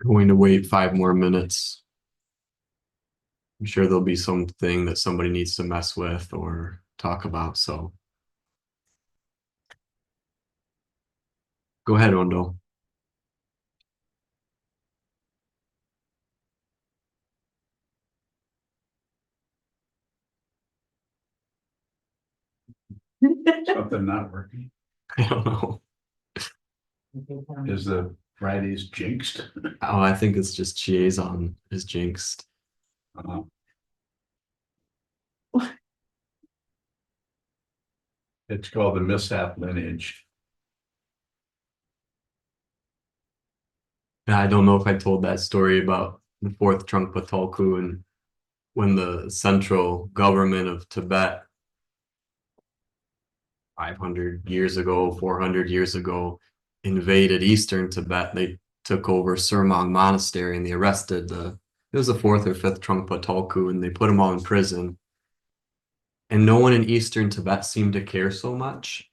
Going to wait 5 more minutes. I'm sure there'll be something that somebody needs to mess with or talk about. So go ahead, Ondo. Something not working. I don't know. Is the Fridays jinxed? Oh, I think it's just Chiezan is jinxed. Uh, It's called the mishap lineage. And I don't know if I told that story about the fourth Trungpa Tolku and when the central government of Tibet 500 years ago, 400 years ago, invaded eastern Tibet. They took over Surmang Monastery and they arrested it was the fourth or fifth Trungpa Tolku and they put them all in prison. And no one in eastern Tibet seemed to care so much.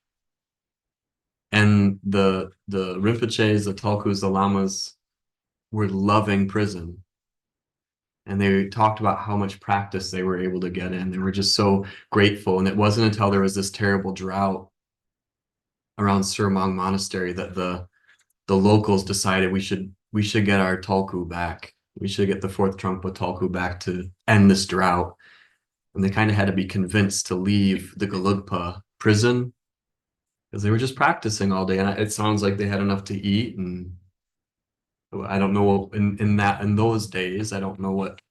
And the Rinpoches, the Tulkus, the Lamas were loving prison. And they talked about how much practice they were able to get in. They were just so grateful. And it wasn't until there was this terrible drought around Surmang Monastery that the locals decided we should get our Tulku back. We should get the fourth Trungpa Tulku back to end this drought. And they kind of had to be convinced to leave the Gelugpa prison because they were just practicing all day. And it sounds like they had enough to eat. And I don't know in those days, I don't know what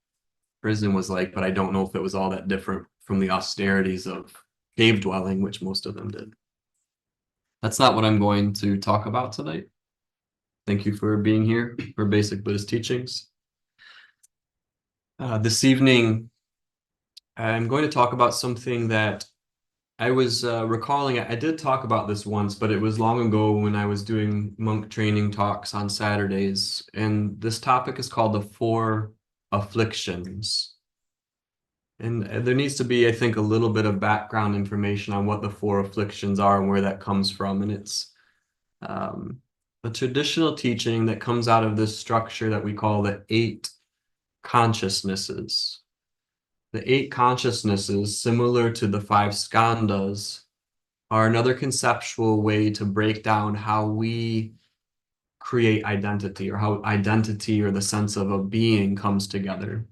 prison was like, but I don't know if it was all that different from the austerities of cave dwelling, which most of them did. That's not what I'm going to talk about tonight. Thank you for being here for Basic Buddhist Teachings. This evening, I'm going to talk about something that I was recalling. I did talk about this once, but it was long ago when I was doing monk training talks on Saturdays. And this topic is called the Four Afflictions. And there needs to be, I think, a little bit of background information on what the four afflictions are and where that comes from. And it's a traditional teaching that comes out of this structure that we call the eight consciousnesses. The eight consciousnesses, similar to the five skandhas, are another conceptual way to break down how we create identity or how identity or the sense of a being comes together.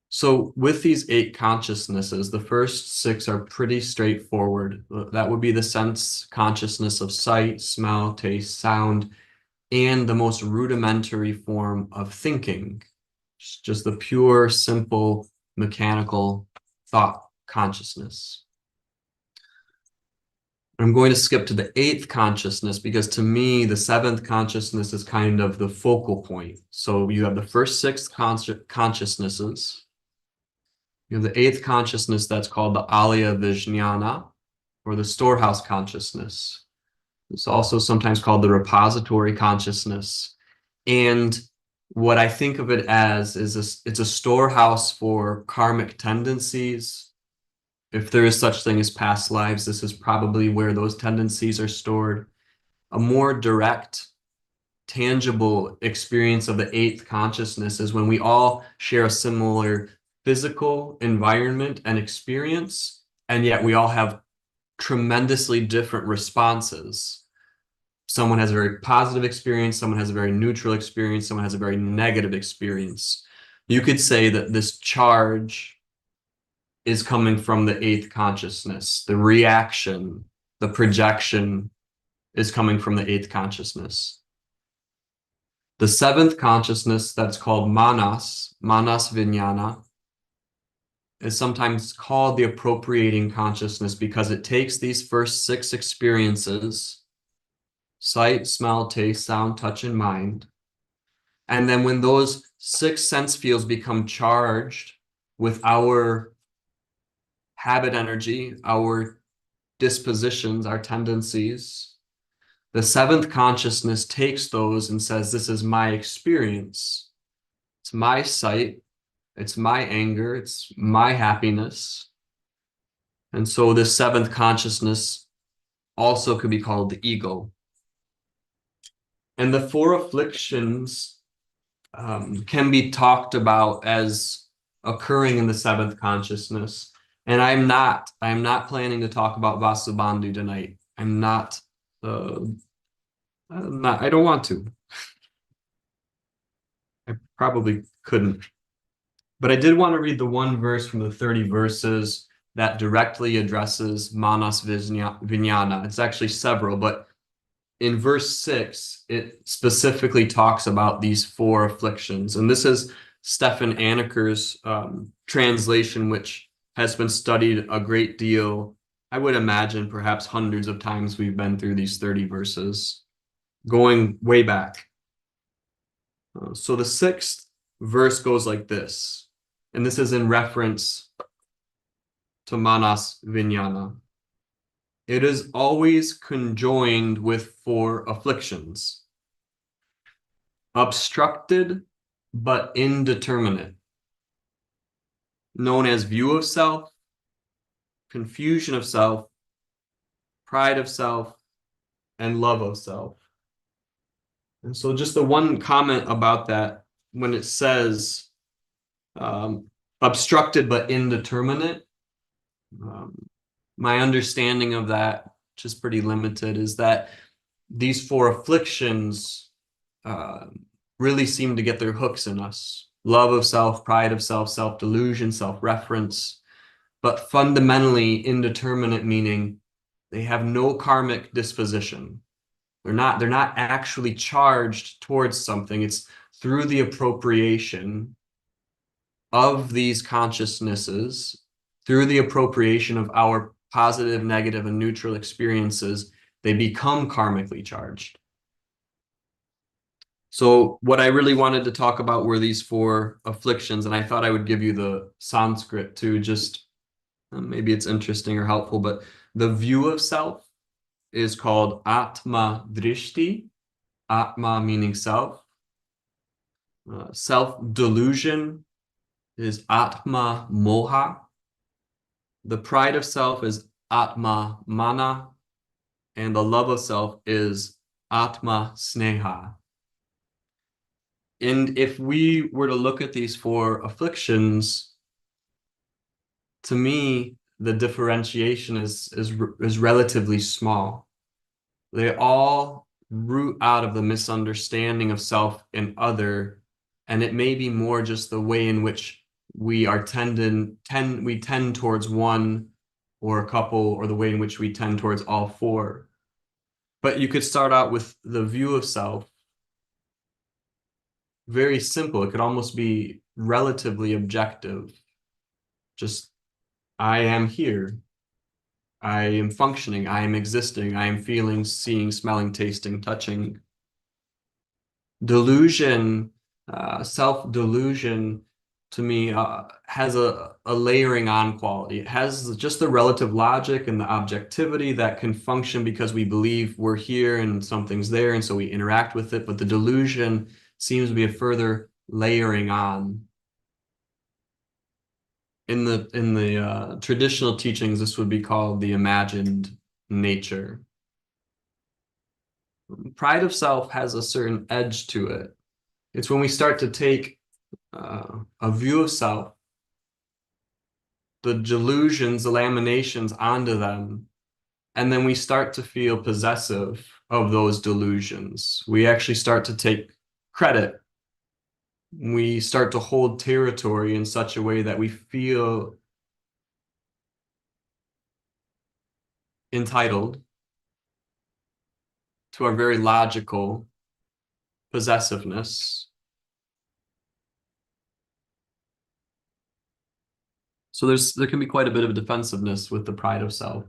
So with these eight consciousnesses, the first six are pretty straightforward. That would be the sense consciousness of sight, smell, taste, sound, and the most rudimentary form of thinking, just the pure, simple, mechanical thought consciousness. I'm going to skip to the eighth consciousness because to me, the seventh consciousness is kind of the focal point. So you have the first six consciousnesses. You have the eighth consciousness that's called the Alaya Vijnana, or the storehouse consciousness. It's also sometimes called the repository consciousness. And what I think of it as is it's a storehouse for karmic tendencies. If there is such thing as past lives, this is probably where those tendencies are stored. A more direct, tangible experience of the eighth consciousness is when we all share a similar physical environment and experience, and yet we all have tremendously different responses. Someone has a very positive experience, someone has a very neutral experience, someone has a very negative experience. You could say that this charge is coming from the eighth consciousness. The reaction, the projection is coming from the eighth consciousness. The seventh consciousness that's called manas vijnana, is sometimes called the appropriating consciousness because it takes these first six experiences, sight, smell, taste, sound, touch, and mind. And then when those six sense fields become charged with our habit energy, our dispositions, our tendencies, the seventh consciousness takes those and says, this is my experience. It's my sight. It's my anger. It's my happiness. And so this seventh consciousness also could be called the ego. And the four afflictions can be talked about as occurring in the seventh consciousness. And I'm not planning to talk about Vasubandhu tonight. I don't want to. I probably couldn't. But I did want to read the one verse from the 30 verses that directly addresses Manas Vijnana. It's actually several, but in verse 6, it specifically talks about these four afflictions. And this is Stefan Anaker's translation, which has been studied a great deal. I would imagine perhaps hundreds of times we've been through these 30 verses, going way back. So the 6th verse goes like this, and this is in reference to Manas Vijnana. It is always conjoined with four afflictions: obstructed but indeterminate, known as view of self, confusion of self, pride of self, and love of self. And so just the one comment about that, when it says obstructed but indeterminate, my understanding of that, which is pretty limited, is that these four afflictions really seem to get their hooks in us. Love of self, pride of self, self-delusion, self-reference, but fundamentally indeterminate, meaning they have no karmic disposition. They're not actually charged towards something. It's through the appropriation of these consciousnesses, through the appropriation of our positive, negative, and neutral experiences, they become karmically charged. So what I really wanted to talk about were these four afflictions, and I thought I would give you the Sanskrit too, just maybe it's interesting or helpful, but the view of self is called Atma Drishti, Atma meaning self. Self-delusion is Atma Moha. The pride of self is Atma Mana, and the love of self is Atma Sneha. And if we were to look at these four afflictions, to me, the differentiation is relatively small. They all root out of the misunderstanding of self and other, and it may be more just the way in which we tend towards one or a couple, or the way in which we tend towards all four. But you could start out with the view of self. Very simple. It could almost be relatively objective. Just, I am here. I am functioning. I am existing. I am feeling, seeing, smelling, tasting, touching. Delusion, self-delusion, to me, has a layering on quality. It has just the relative logic and the objectivity that can function because we believe we're here and something's there, and so we interact with it. But the delusion seems to be a further layering on. In the traditional teachings, this would be called the imagined nature. Pride of self has a certain edge to it. It's when we start to take a view of self, the delusions, the laminations onto them, and then we start to feel possessive of those delusions. We actually start to take credit. We start to hold territory in such a way that we feel entitled to our very logical possessiveness. So there can be quite a bit of defensiveness with the pride of self.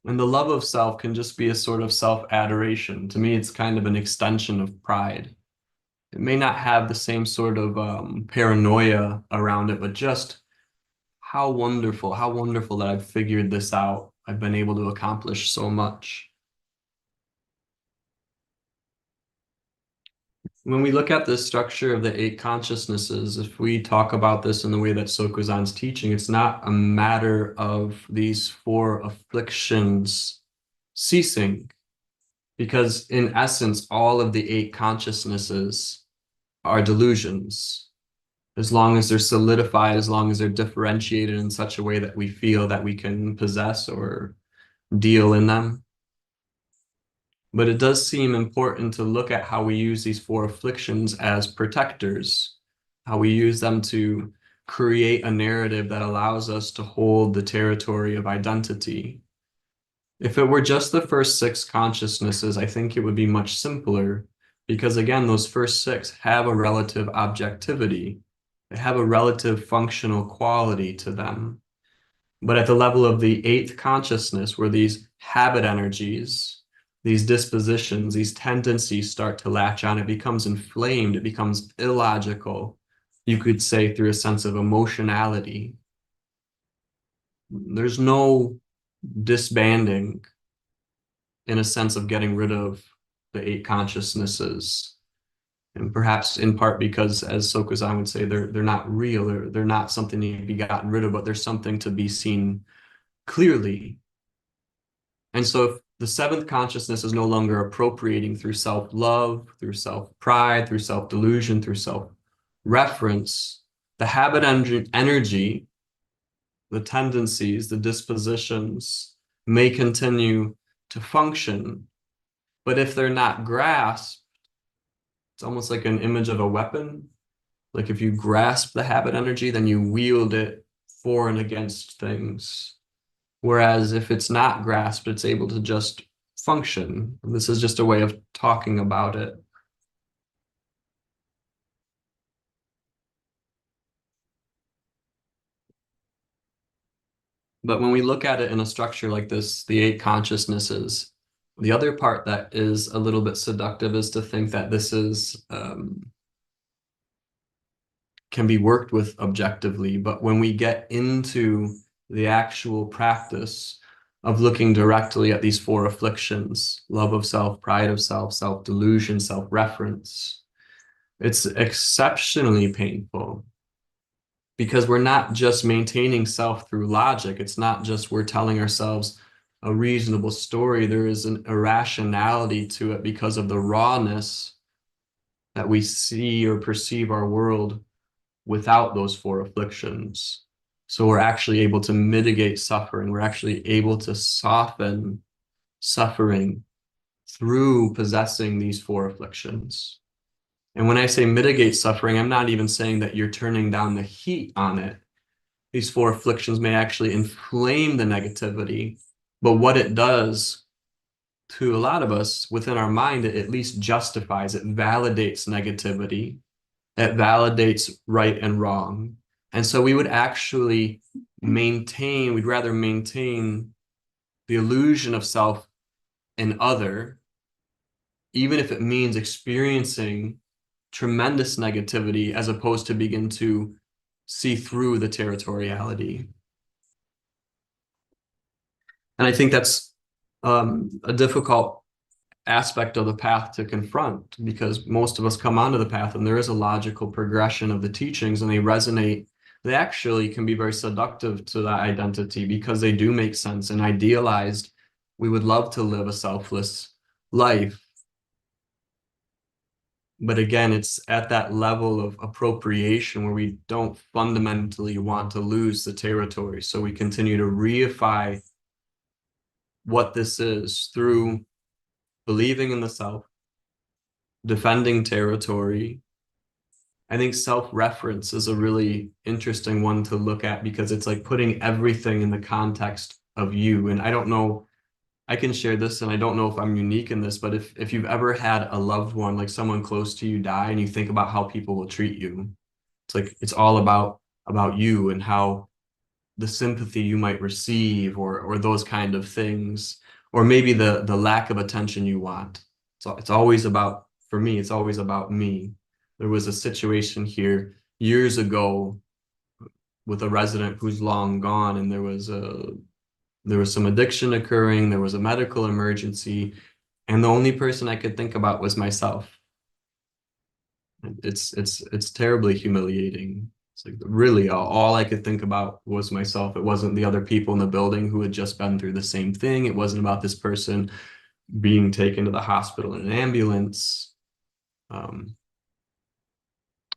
And the love of self can just be a sort of self-adoration. To me, it's kind of an extension of pride. It may not have the same sort of paranoia around it, but just how wonderful that I've figured this out. I've been able to accomplish so much. When we look at the structure of the 8 consciousnesses, if we talk about this in the way that Sokuzan's teaching, it's not a matter of these 4 afflictions ceasing. Because in essence, all of the 8 consciousnesses are delusions. As long as they're solidified, as long as they're differentiated in such a way that we feel that we can possess or deal in them. But it does seem important to look at how we use these 4 afflictions as protectors, how we use them to create a narrative that allows us to hold the territory of identity. If it were just the first 6 consciousnesses, I think it would be much simpler because, again, those first 6 have a relative objectivity. They have a relative functional quality to them. But at the level of the 8th consciousness, where these habit energies, these dispositions, these tendencies start to latch on, it becomes inflamed, it becomes illogical, you could say, through a sense of emotionality. There's no disbanding in a sense of getting rid of the 8 consciousnesses. And perhaps in part because, as Chiezan would say, they're not real, they're not something to be gotten rid of, but there's something to be seen clearly. And so if the 7th consciousness is no longer appropriating through self-love, through self-pride, through self-delusion, through self-reference, the habit energy, the tendencies, the dispositions may continue to function. But if they're not grasped, it's almost like an image of a weapon. Like if you grasp the habit energy, then you wield it for and against things. Whereas if it's not grasped, it's able to just function. And this is just a way of talking about it. But when we look at it in a structure like this, the 8 consciousnesses, the other part that is a little bit seductive is to think that this is can be worked with objectively. But when we get into the actual practice of looking directly at these 4 afflictions, love of self, pride of self, self-delusion, self-reference, it's exceptionally painful because we're not just maintaining self through logic. It's not just we're telling ourselves a reasonable story. There is an irrationality to it because of the rawness that we see or perceive our world without those 4 afflictions. So we're actually able to mitigate suffering. We're actually able to soften suffering through possessing these 4 afflictions. And when I say mitigate suffering, I'm not even saying that you're turning down the heat on it. These 4 afflictions may actually inflame the negativity, but what it does to a lot of us within our mind, it at least justifies, it validates negativity. It validates right and wrong. And so we would actually we'd rather maintain the illusion of self and other, even if it means experiencing tremendous negativity, as opposed to begin to see through the territoriality. And I think that's a difficult aspect of the path to confront, because most of us come onto the path and there is a logical progression of the teachings and they resonate. They actually can be very seductive to that identity because they do make sense. And idealized, we would love to live a selfless life. But again, it's at that level of appropriation where we don't fundamentally want to lose the territory. So we continue to reify what this is through believing in the self, defending territory. I think self-reference is a really interesting one to look at because it's like putting everything in the context of you. And I don't know, I can share this and I don't know if I'm unique in this, but if you've ever had a loved one, like someone close to you die and you think about how people will treat you, it's like, it's all about you and how the sympathy you might receive or those kind of things, or maybe the lack of attention you want. So it's always about, for me, it's always about me. There was a situation here years ago with a resident who's long gone, and there was some addiction occurring, there was a medical emergency, and the only person I could think about was myself. It's terribly humiliating. It's like really all I could think about was myself. It wasn't the other people in the building who had just been through the same thing. It wasn't about this person being taken to the hospital in an ambulance,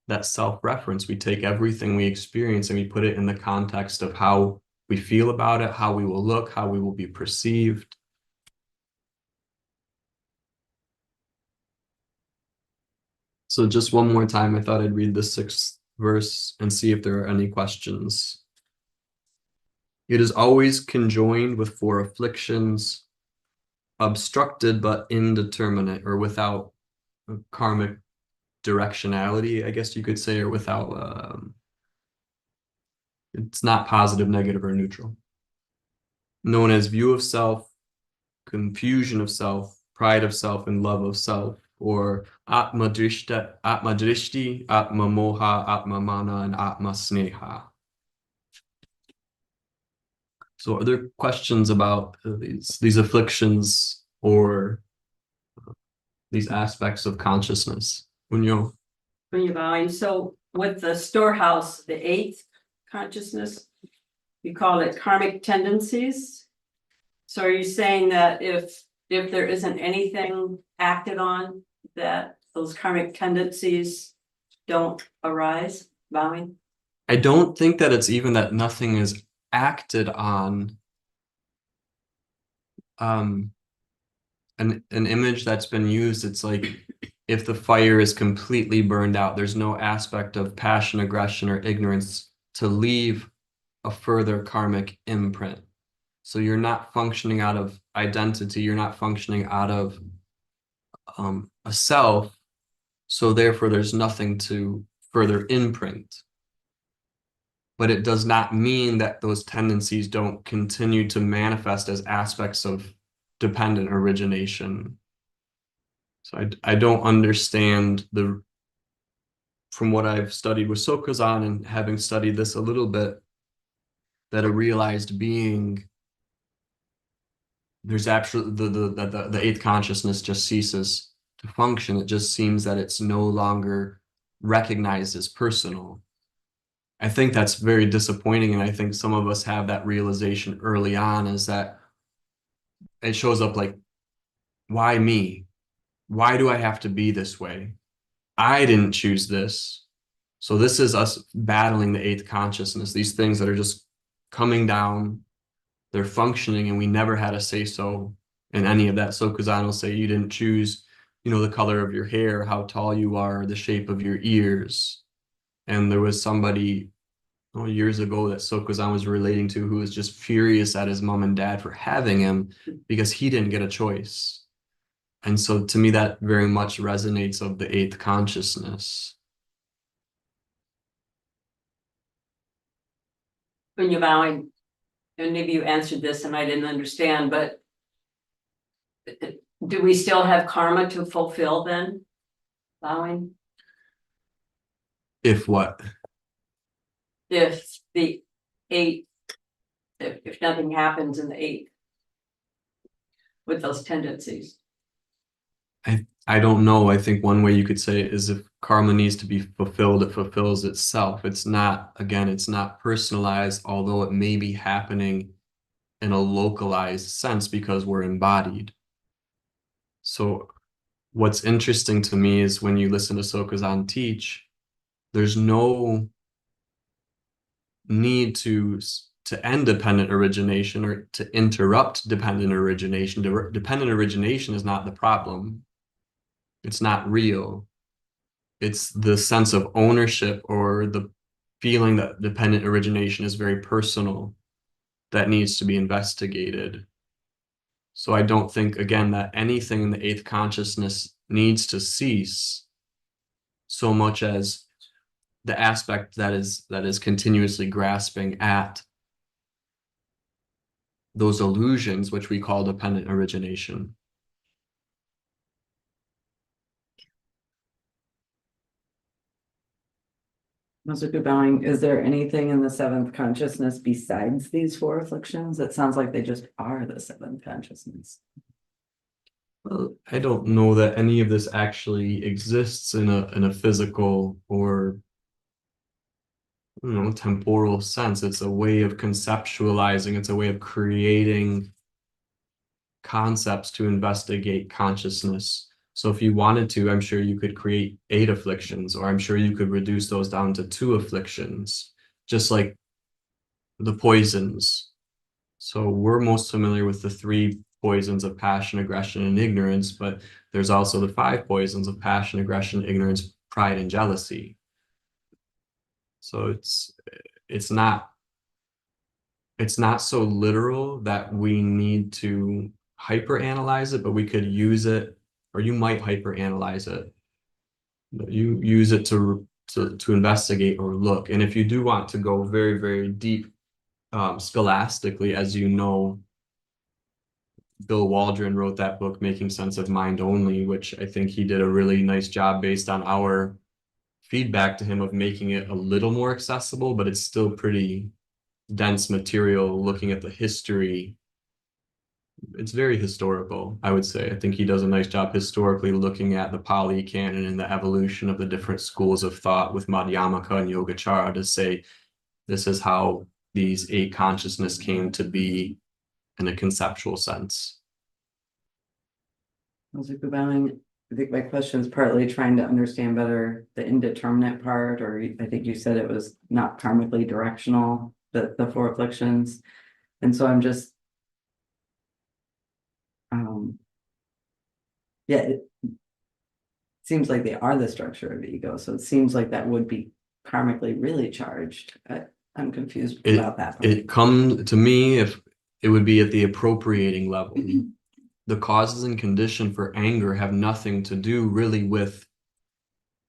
that self-reference, we take everything we experience and we put it in the context of how we feel about it, how we will look, how we will be perceived. So just one more time, I thought I'd read the 6th verse and see if there are any questions. It is always conjoined with 4 afflictions, obstructed but indeterminate, or without karmic directionality, I guess you could say, or without, it's not positive, negative, or neutral. Known as view of self, confusion of self, pride of self, and love of self, or Atma Drishti, Atma Moha, Atma Mana, and Atma Sneha. So are there questions about these afflictions or these aspects of consciousness? Unyo? So with the storehouse, the 8th consciousness, you call it karmic tendencies. So are you saying that if there isn't anything acted on, that those karmic tendencies don't arise? Bowing? I don't think that it's even that nothing is acted on. An image that's been used, it's like if the fire is completely burned out, there's no aspect of passion, aggression, or ignorance to leave a further karmic imprint. So you're not functioning out of identity, you're not functioning out of a self, so therefore there's nothing to further imprint. But it does not mean that those tendencies don't continue to manifest as aspects of dependent origination. So I don't understand from what I've studied with Sokuzan and having studied this a little bit, that a realized being, there's absolutely the 8th consciousness just ceases to function. It just seems that it's no longer recognized as personal. I think that's very disappointing, and I think some of us have that realization early on, is that it shows up like, why me? Why do I have to be this way? I didn't choose this. So this is us battling the 8th consciousness, these things that are just coming down, they're functioning, and we never had a say-so in any of that. Sokuzan will say, you didn't choose, the color of your hair, how tall you are, the shape of your ears. And there was somebody years ago that Sokuzan was relating to who was just furious at his mom and dad for having him because he didn't get a choice. And so to me, that very much resonates of the 8th consciousness. When you're bowing, and maybe you answered this and I didn't understand, but do we still have karma to fulfill then? Bowing? If what? If the 8th, if nothing happens in the 8th with those tendencies. I don't know. I think one way you could say it is if karma needs to be fulfilled, it fulfills itself. It's not, again, it's not personalized, although it may be happening in a localized sense because we're embodied. So what's interesting to me is when you listen to Sokuzan teach, there's no need to end dependent origination or to interrupt dependent origination. Dependent origination is not the problem. It's not real. It's the sense of ownership or the feeling that dependent origination is very personal that needs to be investigated. So I don't think, again, that anything in the 8th consciousness needs to cease so much as the aspect that is continuously grasping at those illusions, which we call dependent origination. Mr. Bowing, is there anything in the 7th consciousness besides these 4 afflictions? It sounds like they just are the 7th consciousness. Well, I don't know that any of this actually exists in a physical or temporal sense. It's a way of conceptualizing, it's a way of creating concepts to investigate consciousness. So if you wanted to, I'm sure you could create 8 afflictions, or I'm sure you could reduce those down to 2 afflictions, just like the poisons. So we're most familiar with the 3 poisons of passion, aggression, and ignorance, but there's also the 5 poisons of passion, aggression, ignorance, pride, and jealousy. So it's not so literal that we need to hyper analyze it, but we could use it, or you might hyper analyze it. You use it to investigate or look. And if you do want to go very, very deep scholastically, as you know, Bill Waldron wrote that book, Making Sense of Mind Only, which I think he did a really nice job based on our feedback to him of making it a little more accessible, but it's still pretty dense material looking at the history. It's very historical, I would say. I think he does a nice job historically looking at the Pali Canon and the evolution of the different schools of thought with Madhyamaka and Yogacara to say this is how these 8 consciousness came to be in a conceptual sense. I think my question is partly trying to understand better the indeterminate part, or I think you said it was not karmically directional, the 4 afflictions. And so I'm just, yeah, it seems like they are the structure of ego. So it seems like that would be karmically really charged. I'm confused about that part. It comes to me, if it would be at the appropriating level. The causes and condition for anger have nothing to do really with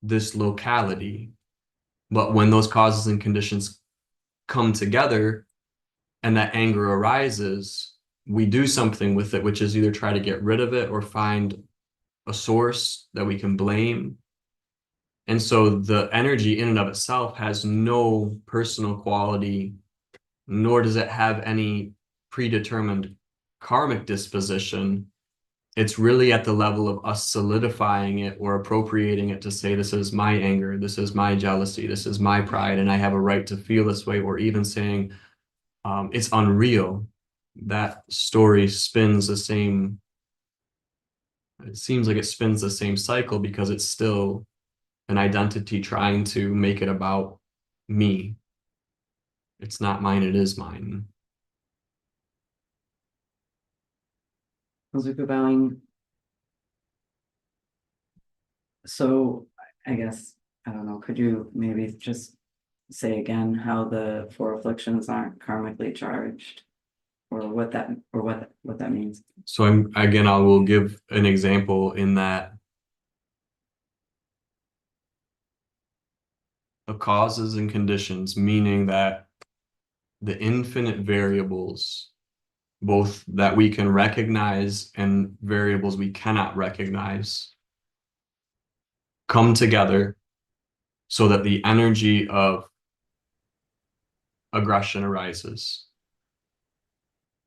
this locality. But when those causes and conditions come together and that anger arises, we do something with it, which is either try to get rid of it or find a source that we can blame. And so the energy in and of itself has no personal quality, nor does it have any predetermined karmic disposition. It's really at the level of us solidifying it or appropriating it to say, this is my anger, this is my jealousy, this is my pride, and I have a right to feel this way, or even saying it's unreal. That story spins the same, it seems like it spins the same cycle because it's still an identity trying to make it about me. It's not mine, it is mine. So I guess, I don't know, could you maybe just say again how the 4 afflictions aren't karmically charged? Or what that means? So I will give an example in that the causes and conditions, meaning that the infinite variables, both that we can recognize and variables we cannot recognize, come together so that the energy of aggression arises.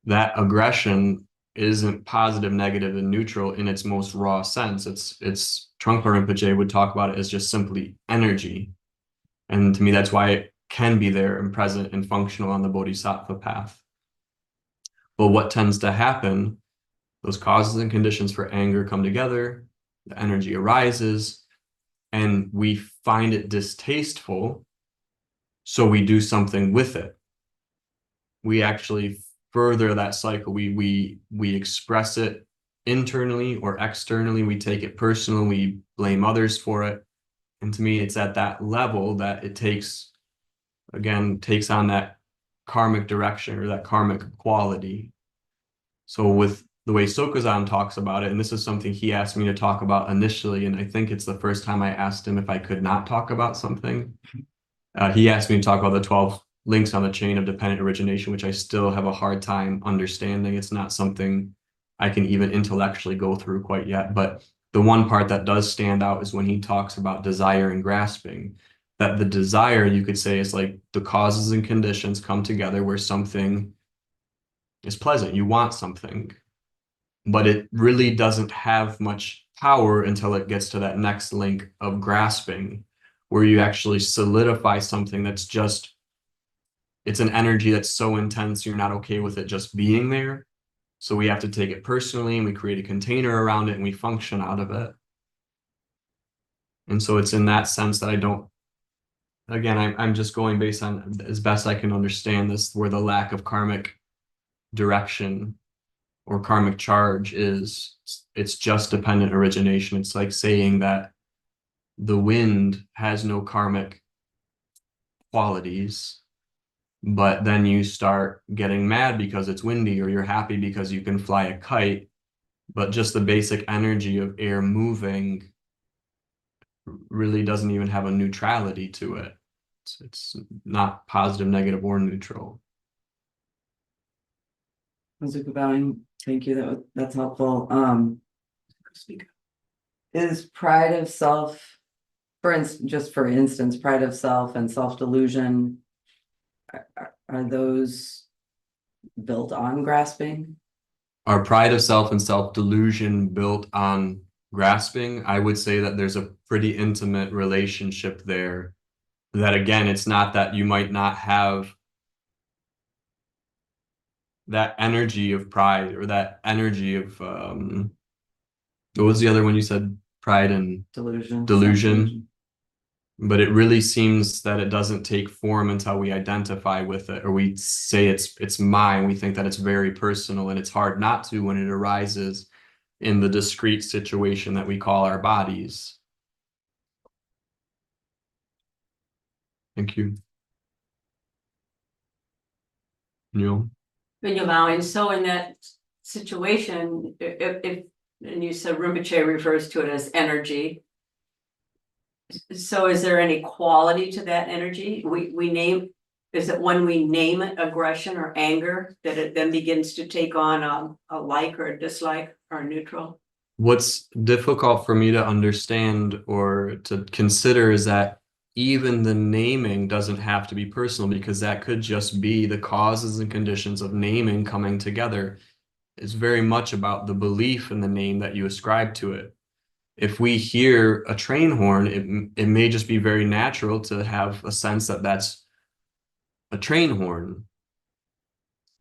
That aggression isn't positive, negative, and neutral in its most raw sense. It's Trungpa Rinpoche would talk about it as just simply energy. And to me, that's why it can be there and present and functional on the bodhisattva path. But what tends to happen, those causes and conditions for anger come together, the energy arises, and we find it distasteful, so we do something with it. We actually further that cycle. We express it internally or externally. We take it personal. We blame others for it. And to me, it's at that level that it takes on that karmic direction or that karmic quality. So with the way Sokuzan talks about it, and this is something he asked me to talk about initially, and I think it's the first time I asked him if I could not talk about something. He asked me to talk about the 12 links on the chain of dependent origination, which I still have a hard time understanding. It's not something I can even intellectually go through quite yet. But the one part that does stand out is when he talks about desire and grasping, that the desire, you could say, is like the causes and conditions come together where something is pleasant. You want something, but it really doesn't have much power until it gets to that next link of grasping, where you actually solidify something that's just, it's an energy that's so intense, you're not okay with it just being there. So we have to take it personally and we create a container around it and we function out of it. And so it's in that sense that I don't, again, I'm just going based on as best I can understand this, where the lack of karmic direction or karmic charge is, it's just dependent origination. It's like saying that the wind has no karmic qualities, but then you start getting mad because it's windy, or you're happy because you can fly a kite, but just the basic energy of air moving really doesn't even have a neutrality to it. It's not positive, negative, or neutral. Thank you, that's helpful. Is pride of self, just for instance, pride of self and self-delusion, are those built on grasping? Our pride of self and self-delusion built on grasping, I would say that there's a pretty intimate relationship there. That again, it's not that you might not have that energy of pride or that energy of what was the other one you said? Pride and Delusion. delusion. But it really seems that it doesn't take form until we identify with it, or we say it's mine. We think that it's very personal, and it's hard not to when it arises in the discrete situation that we call our bodies. Thank you. Neil? When you're allowing, so in that situation, if and you said Rinpoche refers to it as energy. So is there any quality to that energy? We name, is it when we name it aggression or anger that it then begins to take on a like or a dislike or a neutral? What's difficult for me to understand or to consider is that even the naming doesn't have to be personal, because that could just be the causes and conditions of naming coming together. It's very much about the belief in the name that you ascribe to it. If we hear a train horn, it may just be very natural to have a sense that that's a train horn.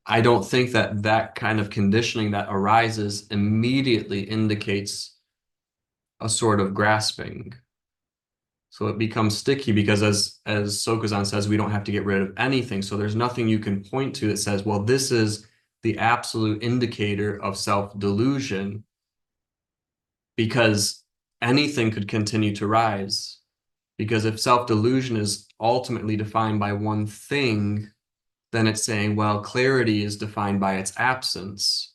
I don't think that that kind of conditioning that arises immediately indicates a sort of grasping. So it becomes sticky because as Sokuzan says, we don't have to get rid of anything. So there's nothing you can point to that says, well, this is the absolute indicator of self-delusion, because anything could continue to rise. Because if self-delusion is ultimately defined by one thing, then it's saying, well, clarity is defined by its absence.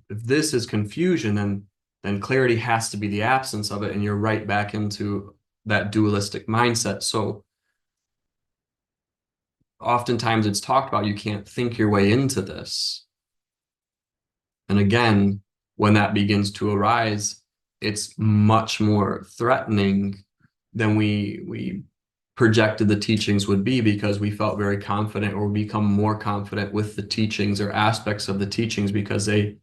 If this is confusion, then clarity has to be the absence of it, and you're right back into that dualistic mindset. So oftentimes it's talked about, you can't think your way into this. And again, when that begins to arise, it's much more threatening than we projected the teachings would be, because we felt very confident, or become more confident with the teachings or aspects of the teachings, because they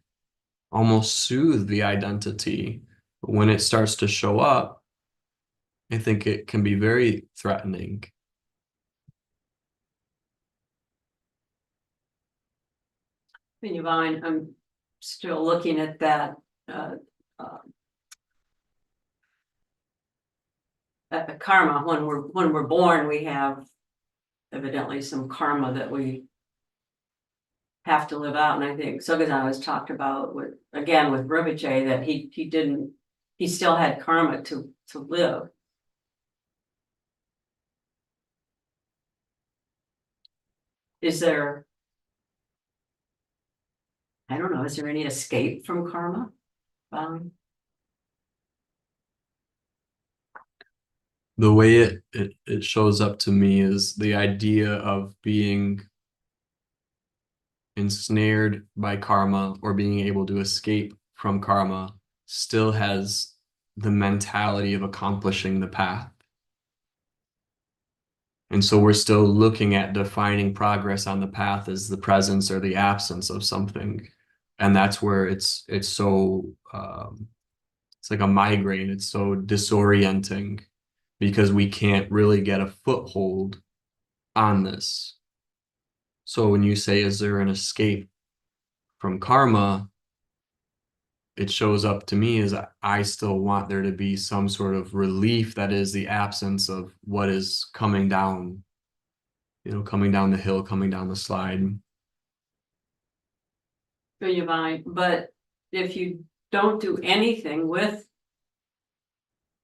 almost soothe the identity. But when it starts to show up, I think it can be very threatening. Yvonne, I'm still looking at that at the karma. When we're born, we have evidently some karma that we have to live out. And I think Sogazan was talked about with Rinpoche, that he still had karma to live. Is there, I don't know, is there any escape from karma? The way it shows up to me is the idea of being ensnared by karma, or being able to escape from karma, still has the mentality of accomplishing the path. And so we're still looking at defining progress on the path as the presence or the absence of something. And that's where it's so it's like a migraine. It's so disorienting, because we can't really get a foothold on this. So when you say, is there an escape? from karma, it shows up to me as I still want there to be some sort of relief that is the absence of what is coming down, coming down the hill, coming down the slide. feel you, Bonnie, but if you don't do anything with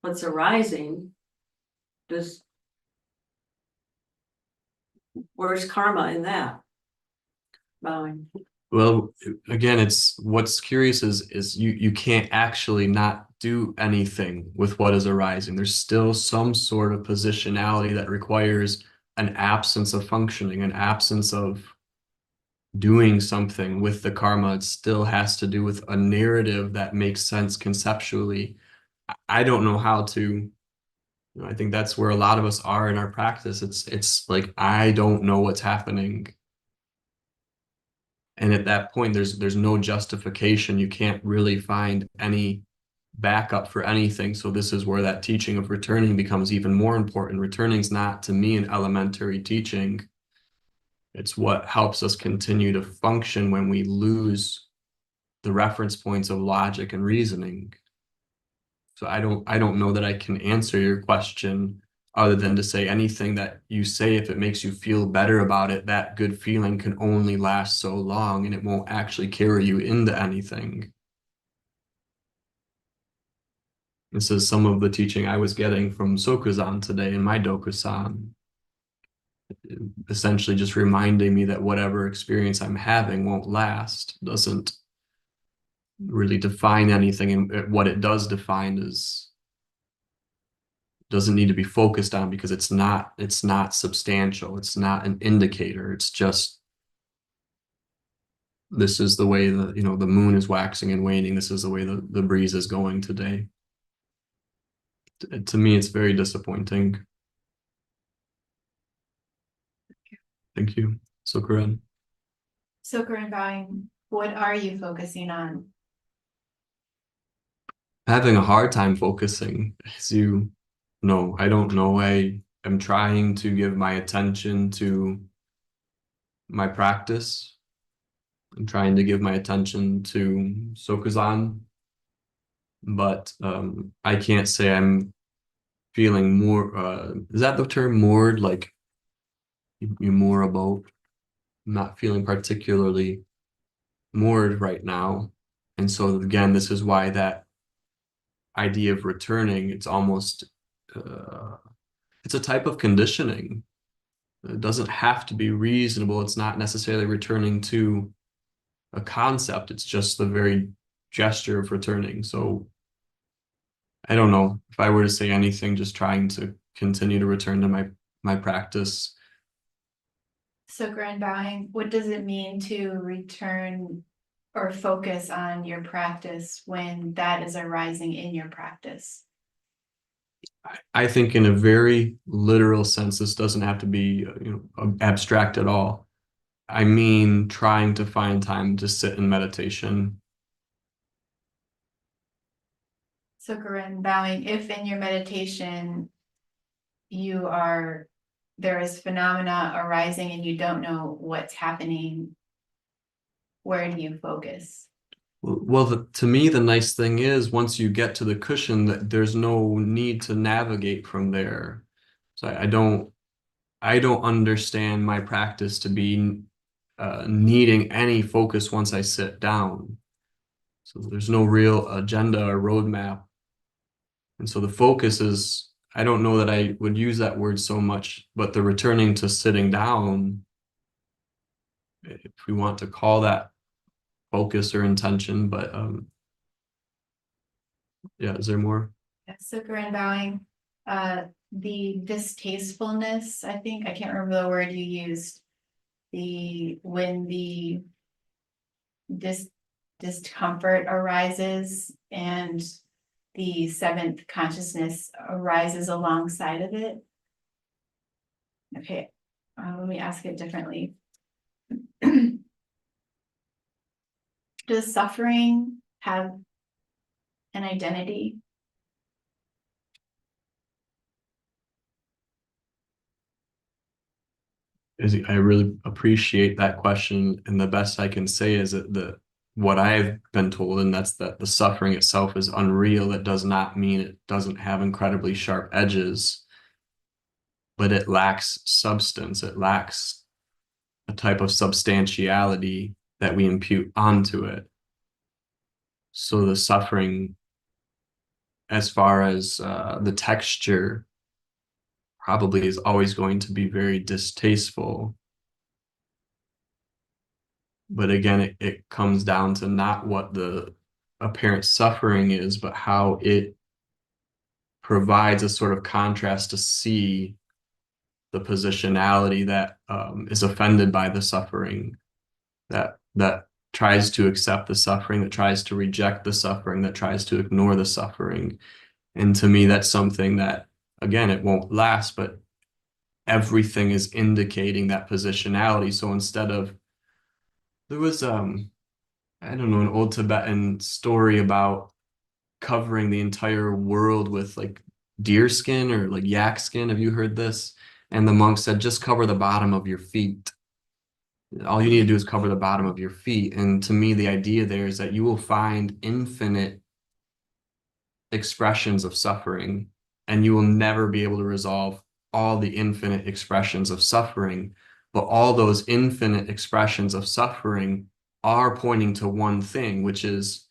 what's arising, where's karma in that? Bonnie? Well, again, it's what's curious is you can't actually not do anything with what is arising. There's still some sort of positionality that requires an absence of functioning, an absence of doing something with the karma. It still has to do with a narrative that makes sense conceptually. I don't know how to, I think that's where a lot of us are in our practice. It's like I don't know what's happening. And at that point, there's no justification. You can't really find any backup for anything. So this is where that teaching of returning becomes even more important. Returning's not, to me, an elementary teaching. It's what helps us continue to function when we lose the reference points of logic and reasoning. So I don't know that I can answer your question other than to say anything that you say, if it makes you feel better about it, that good feeling can only last so long and it won't actually carry you into anything. This is some of the teaching I was getting from Sokuzan today in my Dokusan. Essentially just reminding me that whatever experience I'm having won't last, doesn't really define anything, and what it does define is doesn't need to be focused on because it's not substantial. It's not an indicator. It's just this is the way the the moon is waxing and waning. This is the way the breeze is going today. To me, it's very disappointing. Thank you. So Corinne. So Corinne Bowing, what are you focusing on? Having a hard time focusing, as you know. I don't know. I am trying to give my attention to my practice. I'm trying to give my attention to Sokuzan, but I can't say I'm feeling more. Is that the term moored? Like you moor a boat? I'm not feeling particularly moored right now, and so again, this is why that idea of returning. It's almost it's a type of conditioning. It doesn't have to be reasonable. It's not necessarily returning to a concept. It's just the very gesture of returning. So I don't know if I were to say anything, just trying to continue to return to my practice. So Corinne Bowing, what does it mean to return or focus on your practice when that is arising in your practice? I think in a very literal sense, this doesn't have to be abstract at all. I mean, trying to find time to sit in meditation. So Corinne Bowing, if in your meditation there is phenomena arising and you don't know what's happening, where do you focus? Well, to me, the nice thing is once you get to the cushion, that there's no need to navigate from there. So I don't understand my practice to be needing any focus once I sit down. So there's no real agenda or roadmap. And so the focus is, I don't know that I would use that word so much, but the returning to sitting down, if we want to call that focus or intention, but yeah, is there more? So Corinne Bowing, the distastefulness, I think, I can't remember the word you used. When the discomfort arises and the seventh consciousness arises alongside of it. Okay, let me ask it differently. Does suffering have an identity? I really appreciate that question, and the best I can say is that what I've been told, and that's that the suffering itself is unreal. It does not mean it doesn't have incredibly sharp edges, but it lacks substance. It lacks a type of substantiality that we impute onto it. So the suffering, as far as the texture, probably is always going to be very distasteful. But again, it comes down to not what the apparent suffering is, but how it provides a sort of contrast to see the positionality that is offended by the suffering, that tries to accept the suffering, that tries to reject the suffering, that tries to ignore the suffering. And to me, that's something that, again, it won't last, but everything is indicating that positionality. So instead of, there was I don't know, an old Tibetan story about covering the entire world with like deer skin or like yak skin. Have you heard this? And the monk said, just cover the bottom of your feet. All you need to do is cover the bottom of your feet. And to me, the idea there is that you will find infinite expressions of suffering, and you will never be able to resolve all the infinite expressions of suffering. But all those infinite expressions of suffering are pointing to one thing, which is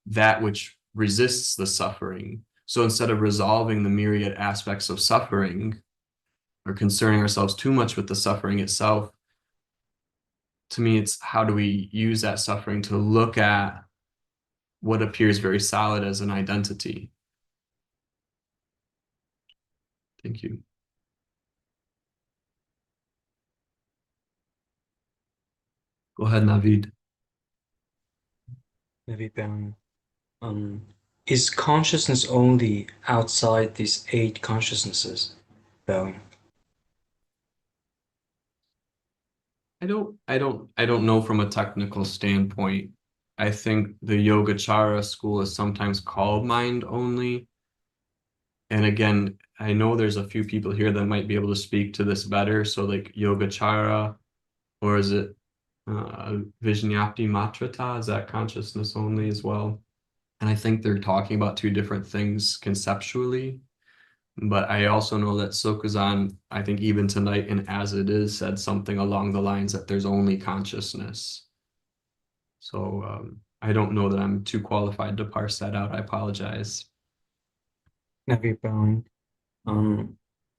that which resists the suffering. So instead of resolving the myriad aspects of suffering or concerning ourselves too much with the suffering itself, to me, it's how do we use that suffering to look at what appears very solid as an identity. Thank you. Go ahead, Navid. Maybe is consciousness only outside these 8 consciousnesses, Bowing? I don't know from a technical standpoint. I think the Yogacara school is sometimes called mind only. And again, I know there's a few people here that might be able to speak to this better. So like Yogacara, or is it Vijñāti Matrata? Is that consciousness only as well? And I think they're talking about two different things conceptually. But I also know that Sokuzan, I think even tonight and As It Is, said something along the lines that there's only consciousness. So I don't know that I'm too qualified to parse that out. I apologize. Maybe Bowing. I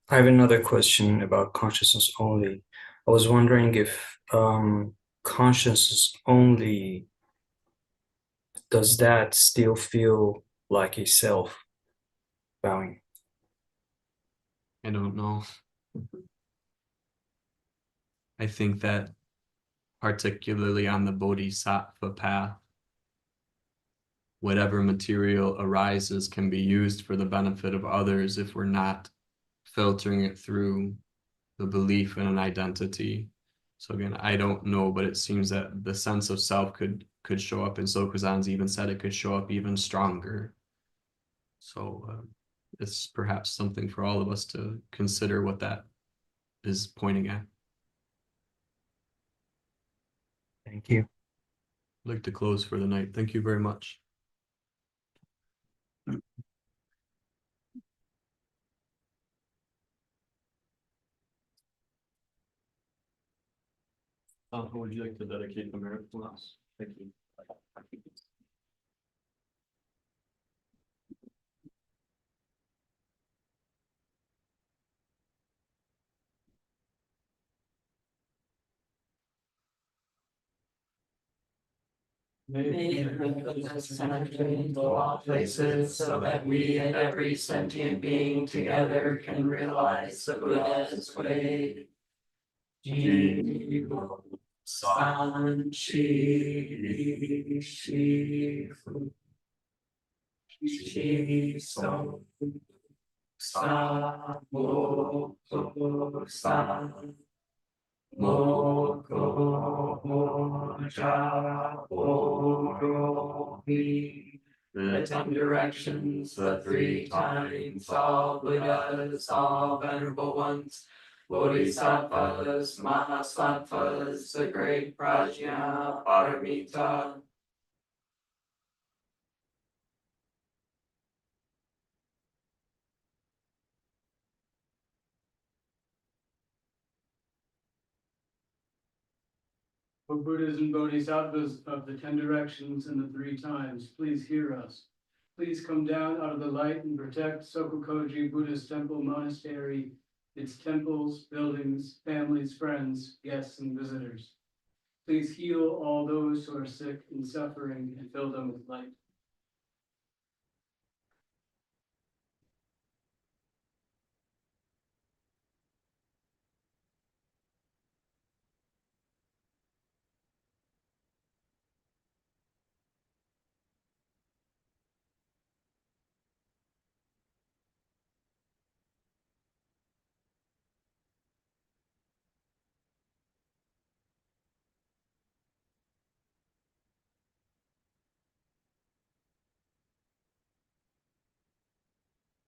have another question about consciousness only. I was wondering if consciousness only, does that still feel like a self? Bowing. I don't know. I think that particularly on the Bodhisattva path, whatever material arises can be used for the benefit of others if we're not filtering it through the belief in an identity. So again, I don't know, but it seems that the sense of self could show up, and Sokuzan's even said it could show up even stronger. So it's perhaps something for all of us to consider what that is pointing at. Thank you. I'd like to close for the night. Thank you very much. Who would you like to dedicate the merit to us? Thank you. May it bring us into all places so that we and every sentient being together can realize the Buddha's way. Jiva San Chi Shifu Shi So Sa Mo Ko San Moko Ja Oro Mi. The 10 directions, the 3 times, all Buddhas, all venerable ones, Bodhisattvas, Mahasattvas, the great Prajna, Paramita, O Buddhas and Bodhisattvas of the 10 directions and the 3 times, please hear us. Please come down out of the light and protect Sokokoji Buddhist Temple Monastery, its temples, buildings, families, friends, guests, and visitors. Please heal all those who are sick and suffering and fill them with light.